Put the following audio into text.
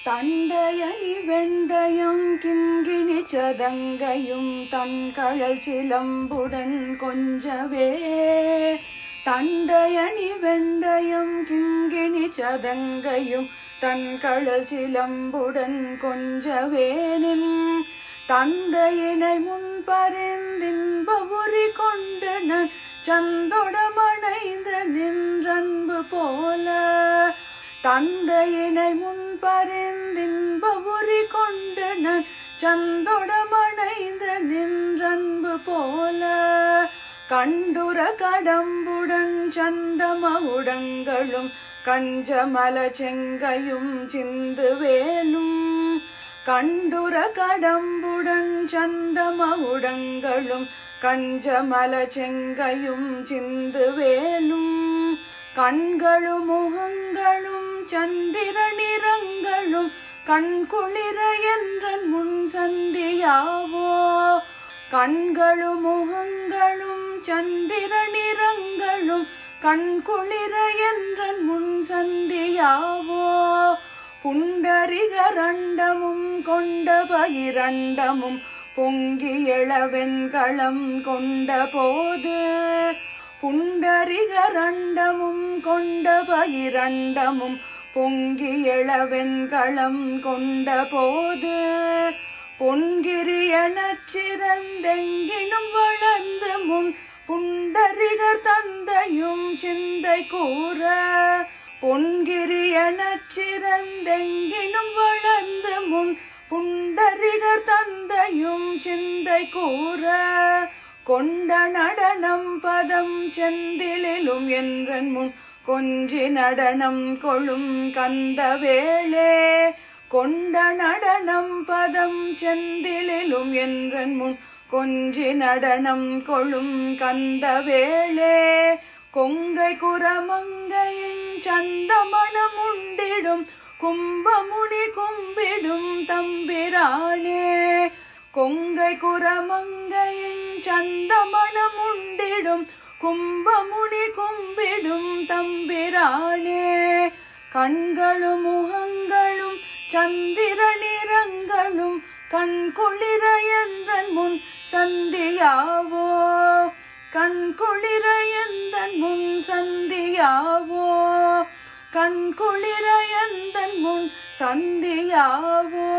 தண்டயணி வெண்டயம் கிண்கிணி சதங்கையும் தன்கழல் சிலம்புடன் கொஞ்சவே. தண்டயணி வெண்டயம் கிண்கிணி சதங்கையும் தன்கழல் சிலம்புடன் கொஞ்சவேனின் தந்தையினை முன்பறிந்தின்ப உரி கொண்டு நன் சந்தொடமணைந்த நின்றன்பு போல. தந்தையினை முன்பறிந்தின்ப உரி கொண்டு நன் சந்தொடமணைந்த நின்றன்பு போல. கண்டுர கடம்புடன் சந்தமகுடங்களும் கஞ்சமல செங்கையும் சிந்துவேலும். கண்டுர கடம்புடன் சந்தமகுடங்களும் கஞ்சமல செங்கையும் சிந்துவேலும். கண்களும் முகங்களும் சந்திர நிறங்களும் கண்குளிர என்றன் முன் சந்தியாவோ. கண்களும் முகங்களும் சந்திர நிறங்களும் கண்குளிர என்றன் முன் சந்தியாவோ. புண்டரிகரண்டமும் கொண்ட பகிரண்டமும் பொங்கி எழவெண்களம் கொண்ட போது. புண்டரிகரண்டமும் கொண்ட பகிரண்டமும் பொங்கி எழவெண்களம் கொண்ட போது. பொன்கிரியனச் சிறந்தெங்கினும் வளர்ந்து முன் புண்டரிகர் தந்தையும் சிந்தை கூற. பொன்கிரியனச் சிறந்தெங்கினும் வளர்ந்து முன் புண்டரிகர் தந்தையும் சிந்தை கூற. கொண்ட நடனம் பதம் செந்திலும் என்றன் முன் கொஞ்சி நடனம் கொளும் கந்தவேளே. கொண்ட நடனம் பதம் செந்திலும் என்றன் முன் கொஞ்சி நடனம் கொளும் கந்தவேளே. கொங்கை குரமங்கையின் சந்தமணம் உண்டிடும் கும்பமுனி கும்பிடும் தம்பிரானே. கொங்கை குரமங்கையின் சந்தமணம் உண்டிடும் கும்பமுனி கும்பிடும் தம்பிரானே. கண்களும் முகங்களும் சந்திர நிறங்களும் கண்குளிர என்றன் முன் சந்தியாவோ. கண்குளிர என்றன் முன் சந்தியாவோ. கண்குளிர என்றன் முன் சந்தியாவோ.